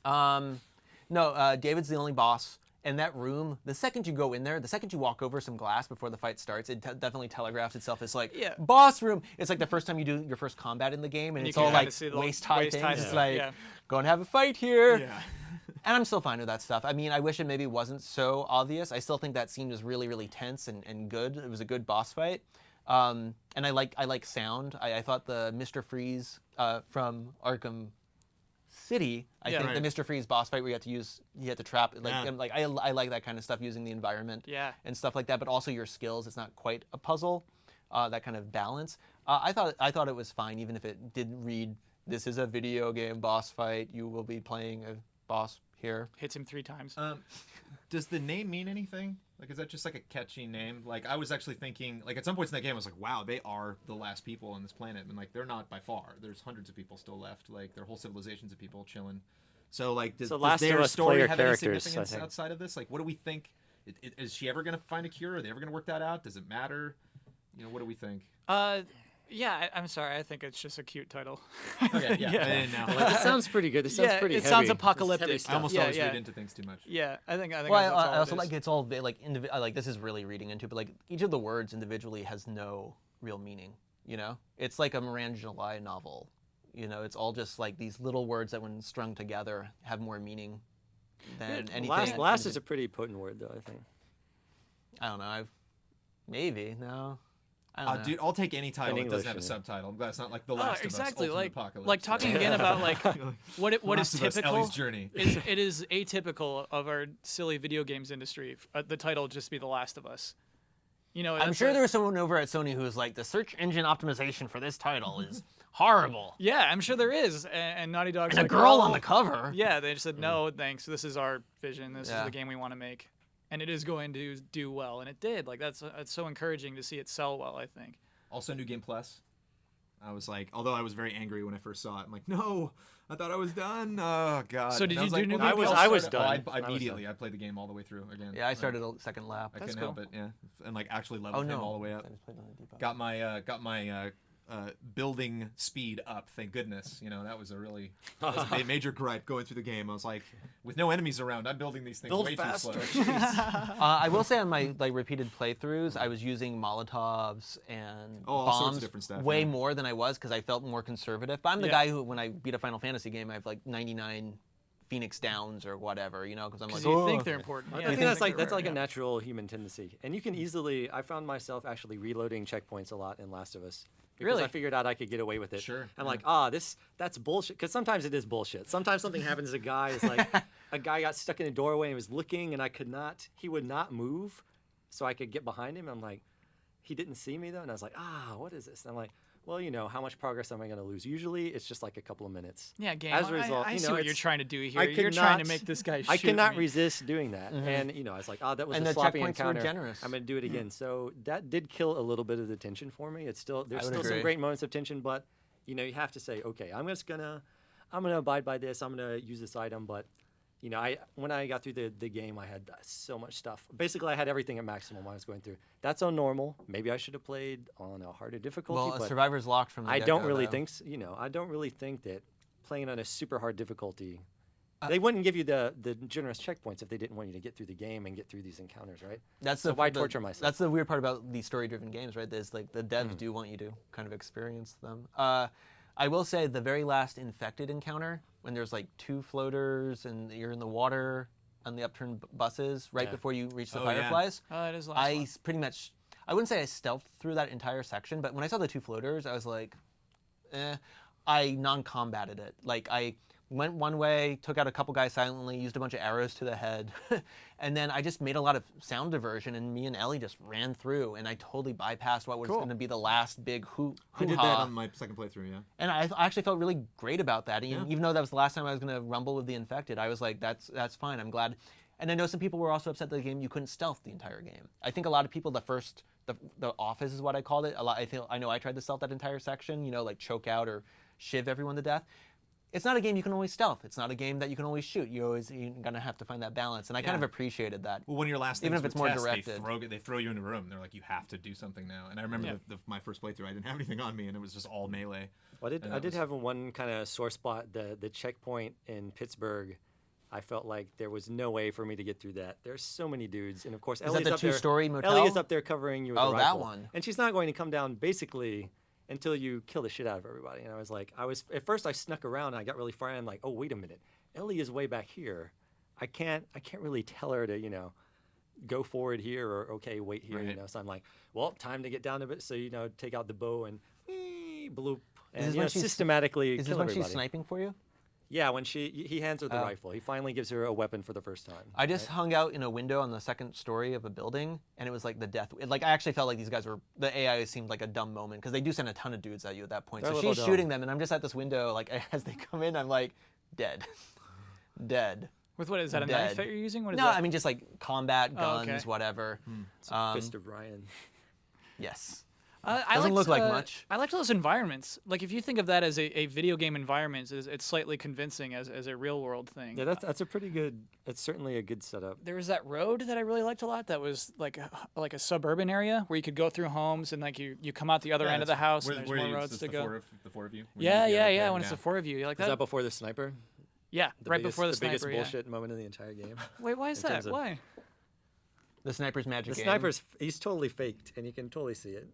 No, David's the only boss. And that room, the second you go in there, the second you walk over some glass before the fight starts, it definitely telegraphs itself as like Yeah. boss room. It's like the first time you do your first combat in the game, and you it's can all kinda like see the waist-high waist-high things. It's stuff, like, yeah. go and have a fight here. Yeah. And I'm still fine with that stuff. I mean, I wish it maybe wasn't so obvious. I still think that scene was really, really tense and good. It was a good boss fight. And I like sound. I thought the Mr. Freeze from Arkham City, I Yeah. think the Right. Mr. Freeze boss fight where you had to trap, like, Yeah. and, like I like that kind of stuff, using the environment Yeah. and stuff like that, but also your skills. It's not quite a puzzle, that kind of balance. I thought it was fine, even if it did read, this is a video game boss fight. You will be playing a boss here. Hits him 3 times. Does the name mean anything? Like, is that just like a catchy name? Like, I was actually thinking, like, at some points in that game, I was like, wow, they are the last people on this planet. And, like, they're not by far. There's hundreds of people still left. Like, there are whole civilizations of people chilling. So, like, does Last of their Us story player have any characters, I significance think. outside of this? Like, what do we think? Is she ever going to find a cure? Are they ever going to work that out? Does it matter? You know, what do we think? Yeah, I'm sorry. I think it's just a cute title. Okay, yeah. Yeah. I didn't know. Well, this sounds pretty good. This sounds Yeah, pretty it heavy. sounds This is apocalyptic. heavy I stuff. almost Yeah, always yeah. read into things too much. Yeah, I think Well, that's all I also it is. like it's all like like this is really reading into, but like each of the words individually has no real meaning. You know, it's like a Miranda July novel. You know, it's all just like these little words that, when strung together, have more meaning than anything. Last is a pretty potent word, though, I think. I don't know. Maybe no. I don't know. Dude, I'll take any title that English, doesn't have a yeah. subtitle. I'm glad it's not like The Last exactly. of Us, Ultimate Like, Apocalypse. like talking again about like what is Last of Us, typical. Ellie's Journey. It is atypical of our silly video games industry. The title just be The Last of Us. You know, I'm that's sure there was someone over at Sony who was like, the search engine optimization for this title is horrible. Yeah, I'm sure there is. And Naughty Dog's And a like, girl "Oh." on the cover. Yeah, they just said no, thanks. This is our vision. This is Yeah. the game we want to make, and it is going to do well, and it did. Like that's so encouraging to see it sell well. I think. Also, New Game Plus. I was like, although I was very angry when I first saw it, I'm like, no, I thought I was done. Oh god. So did And I you was do like, New well, Game maybe Plus? I'll I was start it. done. I I was immediately. done. I played the game all the way through again. Yeah, I started a second lap. I That's couldn't help cool. it. Yeah, and like actually Oh leveled no. him all the way I up. just played on the D-pad. Got my building speed up. Thank goodness. You know, that was a major gripe going through the game. I was like, with no enemies around, I'm building these things Build way faster. too slow. I will say on my repeated playthroughs, I was using Molotovs and Oh, all bombs sorts of different stuff, way yeah. more than I was, because I felt more conservative. But I'm the Yeah. guy who, when I beat a Final Fantasy game, I have like 99 Phoenix Downs or whatever, you know, because I'm like, Because you "Oh." think they're important. I Yeah, think you that's like they're that's like a rare, yeah. natural human tendency, and you can easily. I found myself actually reloading checkpoints a lot in Last of Us because Really? I figured out I could get away with it. Sure, I'm yeah. like, that's bullshit. Because sometimes it is bullshit. Sometimes something happens. A guy is like, a guy got stuck in a doorway and was looking, and I could not. He would not move, so I could get behind him. I'm like, he didn't see me though, and I was like, what is this? And I'm like, well, you know, how much progress am I going to lose? Usually, it's just like a couple of minutes. Yeah, game. As a result, I you see know, what you're it's- trying to do here. I You're could trying to not- make this guy shoot I cannot me. resist doing that, and you know, I was like, that was And a the sloppy checkpoints were encounter. generous. I'm gonna do it again. So that did kill a little bit of the tension for me. It's still there's I would still some agree. great moments of tension, but you know, you have to say, okay, I'm gonna abide by this. I'm gonna use this item, but you know, when I got through the game, I had so much stuff. Basically, I had everything at maximum when I was going through. That's on normal. Maybe I should have played on a harder difficulty. well, but Survivor's locked from the I don't get-go, really though. think, you know, I don't really think that playing on a super hard difficulty, they wouldn't give you the generous checkpoints if they didn't want you to get through the game and get through these encounters, right? That's So the, why the- torture myself? That's the weird part about these story-driven games, right? There's like the devs do want you to kind of experience them. I will say the very last infected encounter, when there's like 2 floaters and you're in the water on the upturned buses right Yeah. before you reach the Oh, yeah. fireflies. Oh, it is the last I one. pretty much, I wouldn't say I stealthed through that entire section, but when I saw the 2 floaters, I was like, I non-combated it. Like I went one way, took out a couple guys silently, used a bunch of arrows to the head, and then I just made a lot of sound diversion, and me and Ellie just ran through, and I totally bypassed what was Cool. going to be the last big hoo-ha. I did that on my second playthrough. Yeah. And I actually felt really great about that. Even though that was the last time I was going to rumble with the infected, I was like, that's fine. I'm glad. And I know some people were also upset that the game you couldn't stealth the entire game. I think a lot of people, the office is what I called it. I know I tried to stealth that entire section. You know, like choke out or shiv everyone to death. It's not a game you can always stealth. It's not a game that you can always shoot. You're gonna have to find that balance, and I kind of Yeah. appreciated that. Well, one of your last Even things if with it's more tests, directed. they throw you in a room. They're like, you have to do something now. And I remember Yeah. my first playthrough, I didn't have anything on me, and it was just all melee. Well, And I that did was- have one kind of sore spot, the checkpoint in Pittsburgh. I felt like there was no way for me to get through that. There's so many dudes, and of course, that Ellie's the up there. two-story motel? Ellie is up there covering you with Oh, the that rifle. one. And she's not going to come down basically until you kill the shit out of everybody. And I was at first I snuck around and I got really frightened. I'm like, oh wait a minute, Ellie is way back here. I can't really tell her to go forward here or okay wait here. Right. So I'm like, well, time to get down a bit. So take out the bow and bloop Is this and when she's- systematically Is this kill when everybody. she's sniping for you? Yeah, when he hands her the rifle, he finally gives her a weapon for the first time. I just hung out in a window on the second story of a building, and it was like the death. Like I actually felt like these guys were the AI seemed like a dumb moment because they do send a ton of dudes at you at that point. They're a So little she's dumb. shooting them, and I'm just at this window. Like as they come in, I'm like, dead, dead. With what is that a Dead. knife that you're using? What is No, that? I mean just like combat Oh, guns, okay. whatever. Fist of Ryan. Yes. I Doesn't liked, look like much. I liked those environments. Like if you think of that as a video game environment, it's slightly convincing as a real world thing. Yeah, that's a pretty good. It's certainly a good setup. There was that road that I really liked a lot. That was like a suburban area where you could go through homes and like you come out the other end of the house and there's more roads to go. The four of you. Yeah. When it's the four of you, you like Is that? that before the sniper? Yeah, The right biggest, before the biggest sniper. Yeah. bullshit moment of the entire game. Wait, why is in that? terms of- Why? The sniper's magic. The aim. sniper's he's totally faked, and you can totally see it.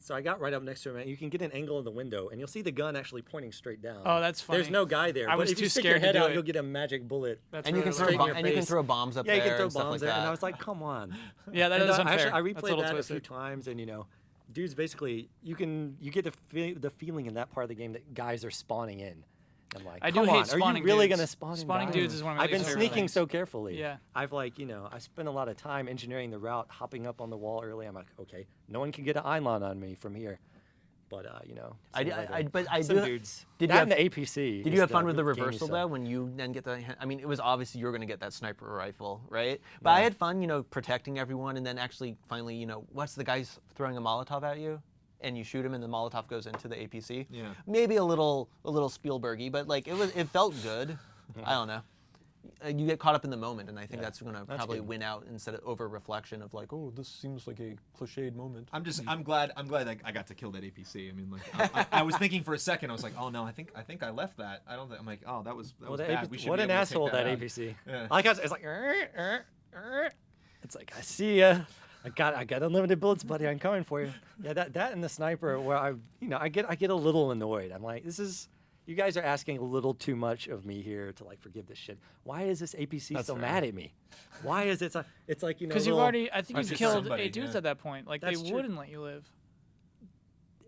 So I got right up next to him, and you can get an angle in the window, and you'll see the gun actually pointing straight down. Oh, that's funny. There's no guy there. I but was if too you stick scared to your head do out, it. you'll get a magic bullet. That's And you can really throw straight in your and you can face. throw bombs up Yeah, you there can throw and stuff bombs like there, that. and I was like, come on. Yeah, that And is I unfair. actually, I That's a replayed little that a twisted. few times, and dudes basically you get the feeling in that part of the game that guys are spawning in. I'm like, I do come hate on, are spawning you really dudes. gonna spawn in Spawning guys? dudes is one of my I've been least favorite sneaking things. so carefully. Yeah. I've I spent a lot of time engineering the route, hopping up on the wall early. I'm like, okay, no one can get an Einlon on me from here. But but I some do- dudes. did you That have- and the APC. Did is you have fun with the gaming reversal stuff. though when you then get the? I mean, it was obvious you were going to get that sniper rifle, right? But I had fun, protecting everyone, and then actually finally, what's the guy's throwing a Molotov at you, and you shoot him, and the Molotov goes into the APC. Yeah. Maybe a little Spielbergy, but like it felt good. I don't know. You get caught up in the moment, and I think that's going to probably good. win out instead of over reflection of like, oh, this seems like a cliched moment. I'm glad that I got to kill that APC. I mean, like I was thinking for a second, I was like, oh no, I think I left that. I don't think I'm like, oh, that was Well, bad. We should what be an able to take asshole that out. APC. Yeah. I like how it's like, it's like I see ya. I got unlimited bullets, buddy. I'm coming for you. Yeah, that and the sniper where I get a little annoyed. I'm like, you guys are asking a little too much of me here to like forgive this shit. Why is this APC That's so fair. mad at me? Why is it? It's like Because you've little- already, I think Or you've just killed somebody, 8 dudes yeah. at that point. Like That's they true. wouldn't let you live.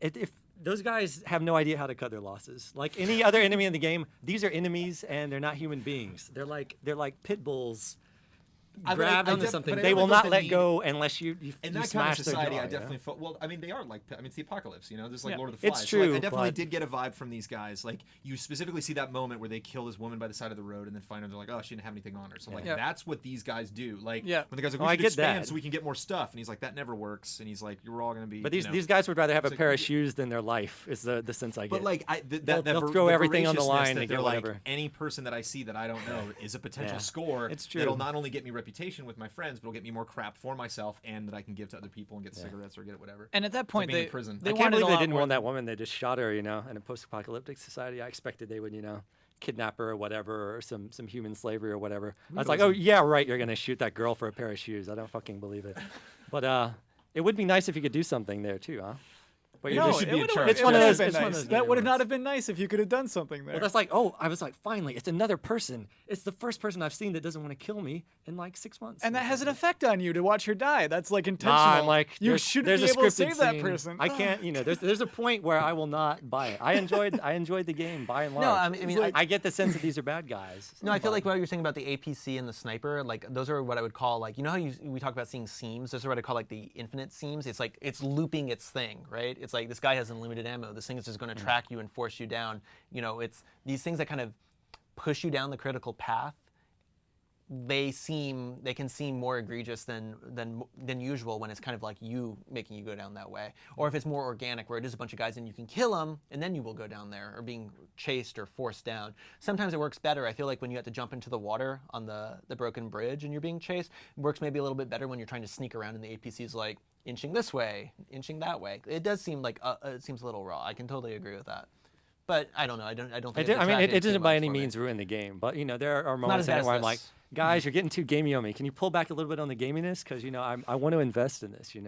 If those guys have no idea how to cut their losses. Like any other enemy in the game, these are enemies and they're not human beings. They're like pit bulls. Grab onto something. but I They will definitely felt not the let need- go unless you In you that kind of smash their society, jaw, I you know? definitely felt. Well, I mean, they are like. I mean, it's the apocalypse. Just like Yeah. Lord of the Flies. It's So, like, true, I definitely but- did get a vibe from these guys. Like you specifically see that moment where they kill this woman by the side of the road, and then find her. They're like, oh, she didn't have anything on her. So like, Yeah. that's what these guys do. Like Yeah. when the guys are Oh, like, I we should get expand that. so we can get more stuff, and he's like, that never works. And he's like, you're all gonna be. But you know. these guys would rather have a It's like- pair of shoes than their life. Is the sense I get. But like, They'll throw everything on the line to That get they're like, whatever. any person that I see that I don't know is a potential Yeah. score. It's That'll true. not only get me reputation with my friends, but it'll get me more crap for myself, and that I can give to other people and get cigarettes or get whatever. And at that like point, being they in prison. they I can't wanted believe a they lot didn't more want that woman. They just shot her. In a post-apocalyptic society, I expected they would kidnap her or whatever, or some human slavery or whatever. I was like, oh yeah, right. You're gonna shoot that girl for a pair of shoes. I don't fucking believe it. But it would be nice if you could do something there too, huh? But No, should it be a would've- charge. It's it one of would've those- been it's one of nice. those That would have games. not have been nice if you could have done something there. Well, that's like, I was like, finally, it's another person. It's the first person I've seen that doesn't want to kill me in like 6 months. and that has an effect on you to watch her die. That's like intentional. I'm like, you there's- shouldn't there's be a able to scripted save that scene. person. I can't, there's a point where I will not buy it. I enjoyed the game by and large. No, I mean, I get the sense that these are bad guys. No, I feel like what you're saying about the APC and the sniper, like those are what I would call like, how we talk about seeing seams. Those are what I call like the infinite seams. It's like it's looping its thing, right? It's like this guy has unlimited ammo. This thing is just going to track you and force you down. It's these things that kind of push you down the critical path. They can seem more egregious than usual when it's kind of like you making you go down that way, or if it's more organic where it is a bunch of guys and you can kill them and then you will go down there, or being chased or forced down. Sometimes it works better. I feel like when you have to jump into the water on the broken bridge and you're being chased, it works maybe a little bit better when you're trying to sneak around and the APC's like inching this way, inching that way. It does seem like it seems a little raw. I can totally agree with that. But I don't know. I don't It think. did, I mean, it detracted too didn't by much any for me. means ruin the game, but there are Not moments as in bad it as where I'm like, this. guys, you're getting too gamey on me. Can you pull back a little bit on the gaminess? Because I want to invest in this, and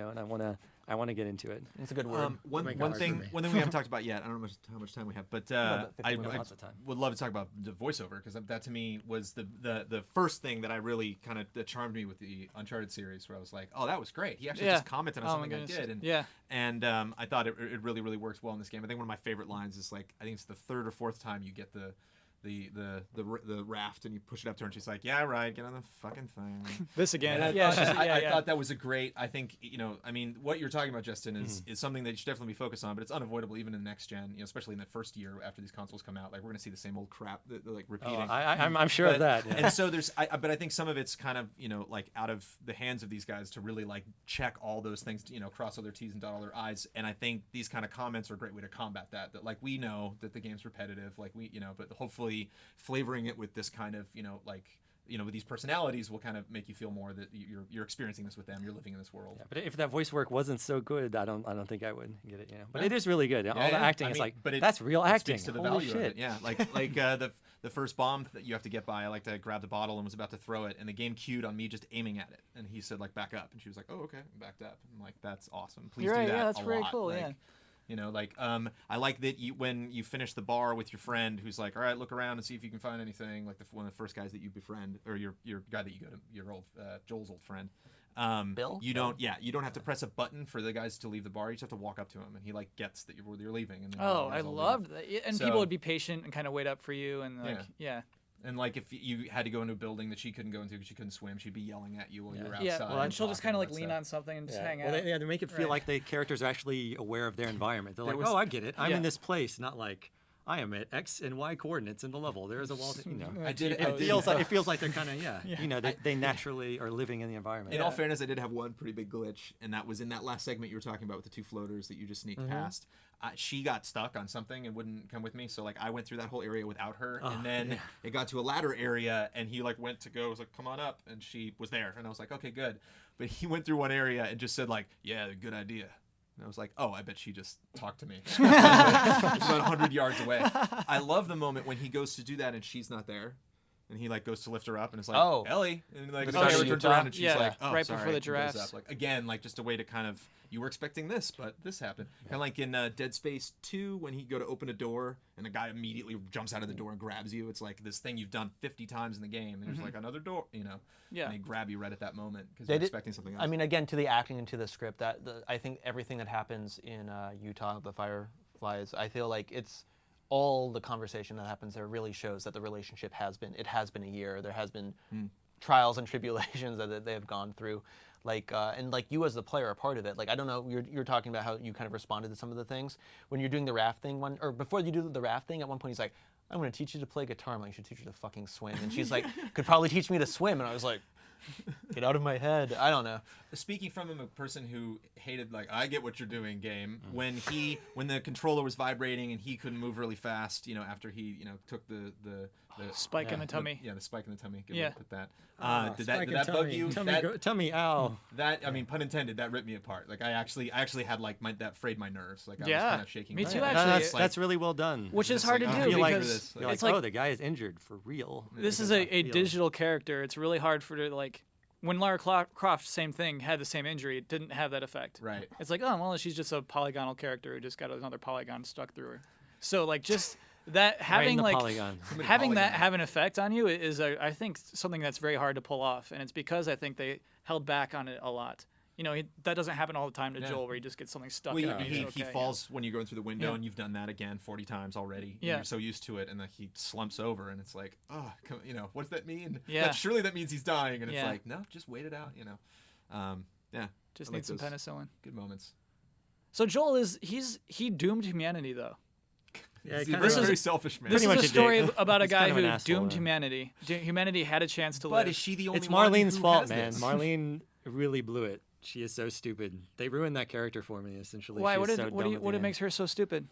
I want to get into it. It's a good word. One make it one hard for thing me. one thing we haven't talked about yet. I don't know how much time we have, but about 50 I minutes. Lots of time. would love to talk about the voiceover because that to me was the first thing that I really kind of that charmed me with the Uncharted series, where I was like, oh, that was great. He actually Yeah. just commented on Oh my something I goodness. did, and Yeah. and I thought it really works well in this game. I think one of my favorite lines is like I think it's the third or fourth time you get the raft and you push it up to her and she's like, yeah, right, get on the fucking thing. This again. And I, Yeah. thought, she's- I thought that was a great. I think I mean, what you're talking about, Justin, is something that you should definitely be focused on. But it's unavoidable even in the next gen, especially in the first year after these consoles come out. Like we're gonna see the same old crap, like repeating. I'm sure of that. Yeah. And so but I think some of it's kind of like out of the hands of these guys to really like check all those things, cross all their T's and dot all their I's. And I think these kind of comments are a great way to combat that. That like we know that the game's repetitive, like but hopefully flavoring it with this kind of with these personalities will kind of make you feel more that you're experiencing this with them. You're living in this world. Yeah, but if that voice work wasn't so good, I don't think I would get it. But it is really good. All the Yeah, acting I is mean, like, but that's real it acting. speaks to the Holy value shit. of it. Yeah, like the first bomb that you have to get by. I like to grab the bottle and was about to throw it, and the game cued on me just aiming at it, and he said like back up, and she was like, oh okay, I backed up. I'm like, that's awesome. Please You're do right, that. yeah, that's a very lot. cool, Like, yeah. I like that when you finish the bar with your friend who's like, all right, look around and see if you can find anything. Like one of the first guys that you befriend, or your guy that you go to, your old Joel's old friend. Bill? You don't have to press a button for the guys to leave the bar. You just have to walk up to him, and he like gets that you're leaving. And then you Oh, guys I all leave. loved that. Yeah, and So- people would be patient and kind of wait up for you, and like, yeah. And like if you had to go into a building that she couldn't go into because she couldn't swim, she'd be yelling at you while you were outside. Yeah, well, and she'll just talking kind of like about lean stuff. on something and just Yeah. hang Well, out. they make it feel Right. like the characters are actually aware of their environment. They're like, was- oh, I get it. I'm Yeah. in this place, not like I am at X and Y coordinates in the level. There is a wall. I did. It feels like they're kind of they naturally are living in the environment. In all fairness, I did have one pretty big glitch, and that was in that last segment you were talking about with the two floaters that you just sneaked past. She got stuck on something and wouldn't come with me, so like I went through that whole area without her, and then it got to a ladder area, and he like went to go, was like, "Come on up," and she was there, and I was like, "Okay, good," but he went through one area and just said like, "Yeah, good idea." And I was like, oh, I bet she just talked to me. It's about 100 yards away. I love the moment when he goes to do that and she's not there. And he like goes to lift her up and it's like, Oh. Ellie. And like the Start camera of turns Utah? around and she's Yeah, like, oh, right sorry. before the and goes giraffes. up. Like, again, like just a way to kind of, you were expecting this, but this happened. Kind of like in Dead Space 2 when he go to open a door and the guy immediately jumps out of the door and grabs you. It's like this thing you've done 50 times in the game. And there's like another door, Yeah. And they grab you right at that moment because They they're did- expecting something else. I mean, again, to the acting and to the script, I think everything that happens in Utah, the Fireflies, I feel like it's all the conversation that happens there really shows that the relationship has been a year. There has been trials and tribulations that they have gone through. Like and like you as the player are part of it. Like I don't know, you're talking about how you kind of responded to some of the things when you're doing the raft thing. Or before you do the raft thing, at one point he's like, "I'm going to teach you to play guitar." I'm like, "You should teach you to fucking swim." And she's like, "Could probably teach me to swim." And I was like, "Get out of my head." I don't know. Speaking from a person who hated like I get what you're doing game when the controller was vibrating and he couldn't move really fast after he took the Spike in the tummy. the spike in the tummy. Good Yeah. way to put that. Did that bug you? Tummy, ow. That I mean, pun intended. That ripped me apart. Like I actually had like that frayed my nerves. Like I was Yeah. kind of shaking. Me my too, head. actually. That's really well done. Which is It's hard like, to oh, do you're like because this. You're like, it's like oh, the guy is injured for real. this is a digital character. It's really hard for it, like when Lara Croft, same thing, had the same injury. It didn't have that effect. Right. It's like, oh well, she's just a polygonal character who just got another polygon stuck through her. So like just that having the like polygon. having that Polygon. have an effect on you is I think something that's very hard to pull off, and it's because I think they held back on it a lot. That doesn't happen all the time to Yeah. Joel, where he just gets something stuck Well, in him. and he it's okay, falls when you're going through the window, Yeah. and you've done that again 40 times already. And Yeah. you're so used to it, and then he slumps over, and it's like, oh, what does that mean? Yeah. Surely that means he's dying, and it's Yeah. like, no, just wait it out. Yeah. Just I need like some those penicillin. Good moments. So Joel he doomed humanity though. Yeah, He's kinda a very, is- very selfish man. This Pretty is much a a story dick. about a He's guy kind of an who asshole, doomed yeah. humanity. Humanity had a chance to But live. is she the only It's one Marlene's who fault, has man. this? Marlene really blew it. She is so stupid. They ruined that character for me, essentially. Why? She What is did so what, dumb do you, at the what end. makes her so stupid?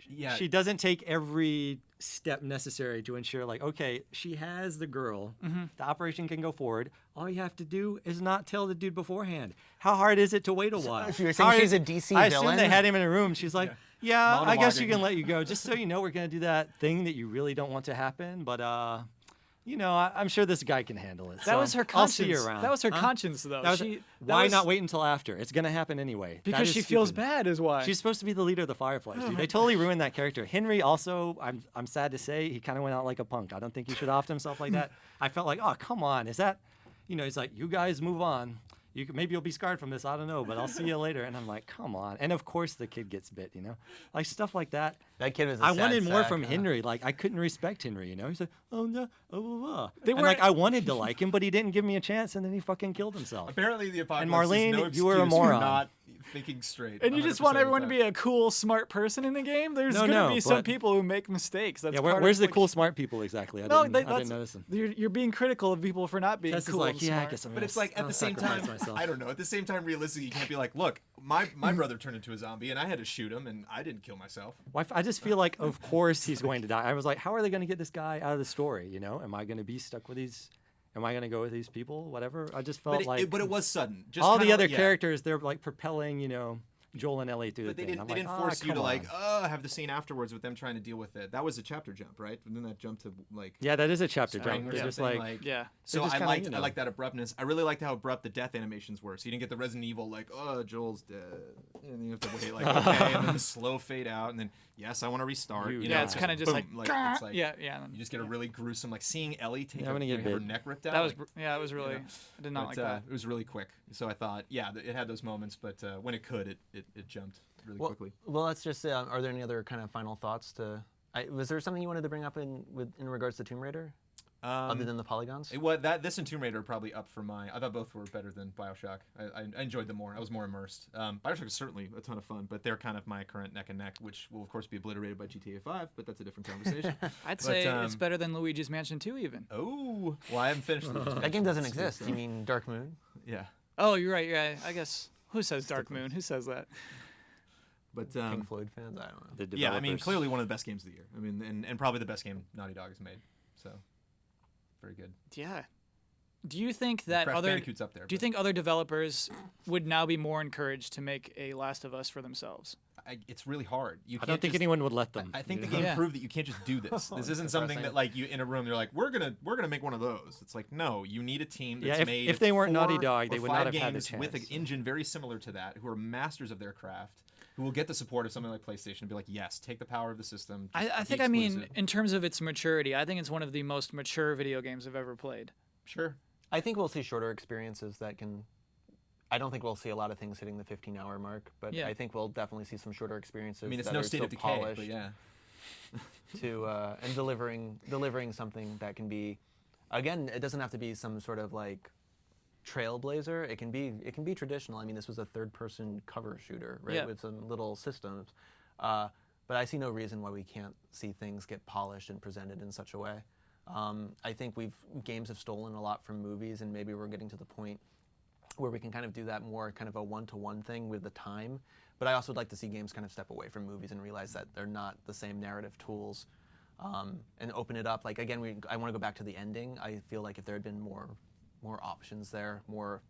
Yeah. She doesn't take every step necessary to ensure, like, okay, she has the girl. The operation can go forward. All you have to do is not tell the dude beforehand. How hard is it to wait a while? so you're How saying she's hard- a DC I assume villain? they had him in a room. She's like, yeah, I guess you Monologuing. can let you go. Just so you know, we're going to do that thing that you really don't want to happen. But, you know, I'm sure this guy can handle it. That so was her I'll conscience. see you around. That was her Huh? conscience, though. That was- that why was- not wait until after? It's going to happen anyway. That Because is she feels stupid. bad, is why. She's supposed to be the leader of the Fireflies, dude. They totally ruined that character. Henry also, I'm sad to say, he kind of went out like a punk. I don't think he should have offed himself like that. I felt like, oh, come on. Is that, you know, he's like, you guys move on. Maybe you'll be scarred from this. I don't know, but I'll see you later. And I'm like, come on. And of course the kid gets bit, you know? Like stuff like that. That kid was. A I sad wanted more sack, from huh? Henry. Like I couldn't respect Henry, you know? He's like, oh no, They and like were- I wanted to like him, but he didn't give me a chance, and then he fucking killed himself. Apparently, the apocalypse Marlene, is no you were a excuse for moron. not thinking straight. and you just want 100% of everyone the to time. be a cool, smart person in the game. There's No, going to no, be some but- people who make mistakes. That's Yeah, part where's of, the like, cool smart people exactly? I No, didn't that's notice them. you're being critical of people for not being Tess is cool like, and yeah, I smart. guess I'm But gonna it's like at I'll the same sacrifice time, myself. I don't know. At the same time, realistically, you can't be like, look, my brother turned into a zombie and I had to shoot him and I didn't kill myself. I just feel like, of course, he's going to die. I was like, how are they going to get this guy out of the story? You know, am I going to be stuck with these? Am I going to go with these people? Whatever. I just felt But like it was sudden. Just all kinda the other yeah. characters, they're like propelling, you know, Joel and Ellie through But the they thing. didn't, I'm they like, didn't force you come to like, on. have the scene afterwards with them trying to deal with it. That was a chapter jump, right? And then that jump to like. Yeah, that is a chapter spring jump. or It's just something, like, Yeah. So just I kinda, liked you I know. like that abruptness. I really liked how abrupt the death animations were. So you didn't get the Resident Evil like, oh, Joel's dead, and you have to wait like, okay, and then the slow fade out, and then yes, I want to restart. You You Yeah, know, it's just kind of just boom, like, it's like yeah, yeah. you just get a really gruesome like seeing Ellie take Yeah, I'm gonna get her bit. neck ripped out. That was like, yeah, it was really. know, I did not like that. It was really quick. So I thought, yeah, it had those moments, but when it could, it jumped really quickly. Well, let's just say, are there any other kind of final thoughts to? Was there something you wanted to bring up in regards to Tomb Raider, other than the polygons? This and Tomb Raider are probably up for my. I thought both were better than Bioshock. I enjoyed them more. I was more immersed. Bioshock is certainly a ton of fun, but they're kind of my current neck and neck, which will of course be obliterated by GTA 5. But that's a different conversation. I'd But, say it's better than Luigi's Mansion 2 even. Oh, well, I haven't finished them. That game doesn't exist. You mean Dark Moon? Yeah, Oh, you're right. Yeah, I guess. Who says Dark Moon? Who says that? but Pink Floyd fans? I don't know. the yeah, I mean, developers. clearly one of the best games of the year. I mean, and probably the best game Naughty Dog has made. So, very good. Yeah. Do you think that Crash other Bandicoot's up there. Do you but think other developers would now be more encouraged to make a Last of Us for themselves? it's really hard. You I can't don't think just- anyone would let them. I think the you know? game Yeah. proved that you can't just do this. This isn't something depressing. that like you in a room. They're like, we're gonna make one of those. It's like no, you need a team that's Yeah, if- made. if they weren't Naughty 4 Dog, or they would 5 not have had the games with an chance. engine very similar to that, who are masters of their craft, who will get the support of something like PlayStation and be like, yes, take the power of the system. I just be think I mean exclusive." in terms of its maturity, I think it's one of the most mature video games I've ever played. sure. I think we'll see shorter experiences that can. I don't think we'll see a lot of things hitting the 15-hour mark, but Yeah. I think we'll definitely see some shorter experiences. I mean, it's that no are state still of decay, polished but yeah. to and delivering something that can be, again, it doesn't have to be some sort of like trailblazer. It can be traditional. I mean, this was a third-person cover shooter, right, Yeah. with some little systems. But I see no reason why we can't see things get polished and presented in such a way. I think games have stolen a lot from movies, and maybe we're getting to the point where we can kind of do that more kind of a one-to-one thing with the time. But I also would like to see games kind of step away from movies and realize that they're not the same narrative tools, and open it up. Like again, I want to go back to the ending. I feel like if there had been more options there, more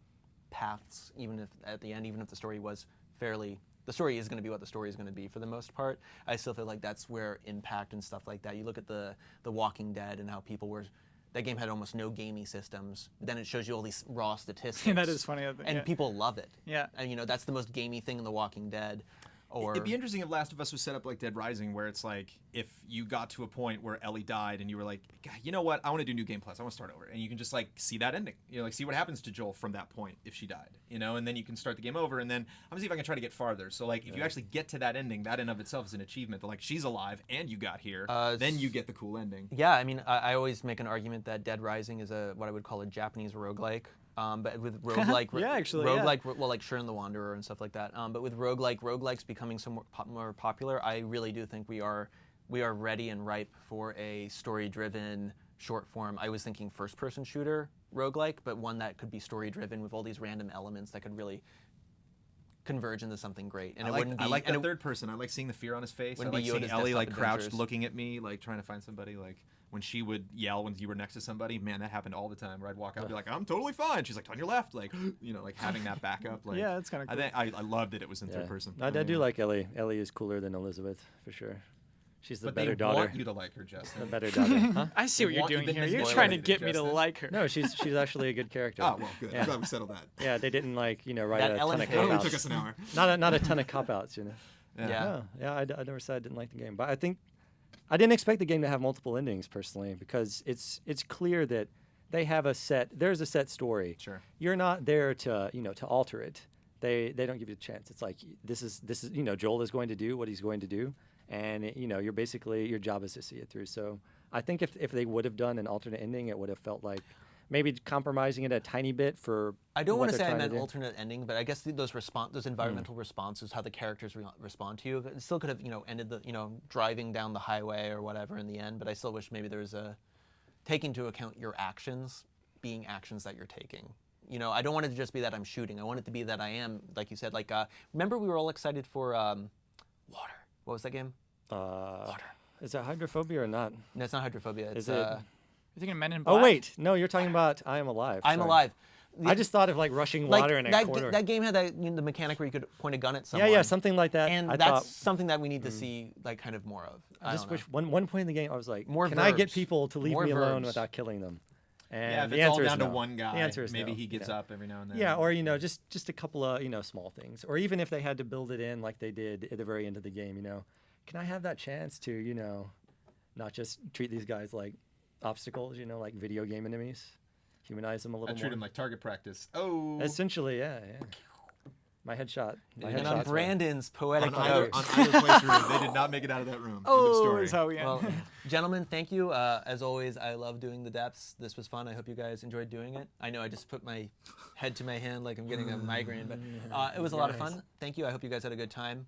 paths, even if at the end, even if the story was the story is going to be what the story is going to be for the most part. I still feel like that's where impact and stuff like that. You look at the Walking Dead and how people were. That game had almost no gamey systems. But then it shows you all these raw statistics. That is funny, I think, And yeah. people love it. Yeah. And that's the most gamey thing in The Walking Dead. Or It'd be interesting if Last of Us was set up like Dead Rising, where it's like if you got to a point where Ellie died and you were like, God, you know what, I want to do New Game Plus, I want to start over, and you can just like see that ending, like see what happens to Joel from that point if she died, and then you can start the game over, and then I'm gonna see if I can try to get farther. So like if you actually get to that ending, that in of itself is an achievement. That like she's alive and you got here, then you get the cool ending. Yeah, I mean, I always make an argument that Dead Rising is what I would call a Japanese roguelike. But with roguelike, Yeah, actually, yeah. roguelike, well, like Shiren the Wanderer and stuff like that. But with roguelikes becoming some more popular, I really do think we are ready and ripe for a story-driven short form. I was thinking first-person shooter roguelike, but one that could be story-driven with all these random elements that could really converge into something great, and I it like, wouldn't be. I like and that it- third person. I like seeing the fear on his face. I Wouldn't like be seeing Yoda's Ellie like Desktop crouched, Adventures. looking at me, like trying to find somebody. Like when she would yell when you were next to somebody. Man, that happened all the time. Where I'd walk out, and be like, "I'm totally fine." She's like, "On your left," like like having that backup. Like, Yeah, that's kinda I think I loved that it was in Yeah. third person. I do like Ellie. Ellie is cooler than Elizabeth for sure. She's the But better they daughter. want you to like her, Justin. The better daughter. Huh? I see what you're want you doing to here. be You're spoiled, trying to get me to Justin. like her. No, she's actually a good character. Oh well, good. Yeah. I'm glad we settled that. Yeah, they didn't write That a Ellen ton of Page- It only cop took us outs. an hour. Not a ton of cop outs, Yeah. No, yeah, I never said I didn't like the game, but I think I didn't expect the game to have multiple endings personally because it's clear that they have there's a set story. Sure. You're not there to to alter it. They don't give you a chance. It's like this is Joel is going to do what he's going to do, and you're basically your job is to see it through. So I think if they would have done an alternate ending, it would have felt like maybe compromising it a tiny bit for. I don't want what to they're say I trying meant do. alternate ending, but I guess those environmental responses, how the characters respond to you, it still could have ended the driving down the highway or whatever in the end. But I still wish maybe there was a taking into account your actions being actions that you're taking. I don't want it to just be that I'm shooting. I want it to be that I am, like you said, like remember we were all excited for water. What was that game? Water. Is that hydrophobia or not? No, it's not hydrophobia. It's Is it? You're thinking of Men in Black? Oh wait, no, you're talking about I Am Alive. I'm sorry. Alive. I just thought of like rushing like water in a that, corner. that game had that the mechanic where you could point a gun at yeah, someone. yeah, something like that. And I that's thought, something that we need to see like kind of more of. I just don't wish know. one point in the game I was like, More can I get verbs. people to leave More me alone verbs. without killing them? And Yeah, if the it's all answer is down no. to one guy, The answer is maybe no, he gets up every now and then. Yeah, or just a couple of small things, or even if they had to build it in like they did at the very end of the game, can I have that chance to not just treat these guys like obstacles, like video game enemies, humanize them a I little treat more. him like target practice. Oh. Essentially, yeah. My headshot. My And on headshots were- Brandon's poetic on note. either playthrough, they did not make it out of that room. End of Oh, story. is how we end. Well, gentlemen, thank you. As always, I love doing the depths. This was fun. I hope you guys enjoyed doing it. I know I just put my head to my hand like I'm getting a migraine, but it was a lot of fun. Thank you. I hope you guys had a good time.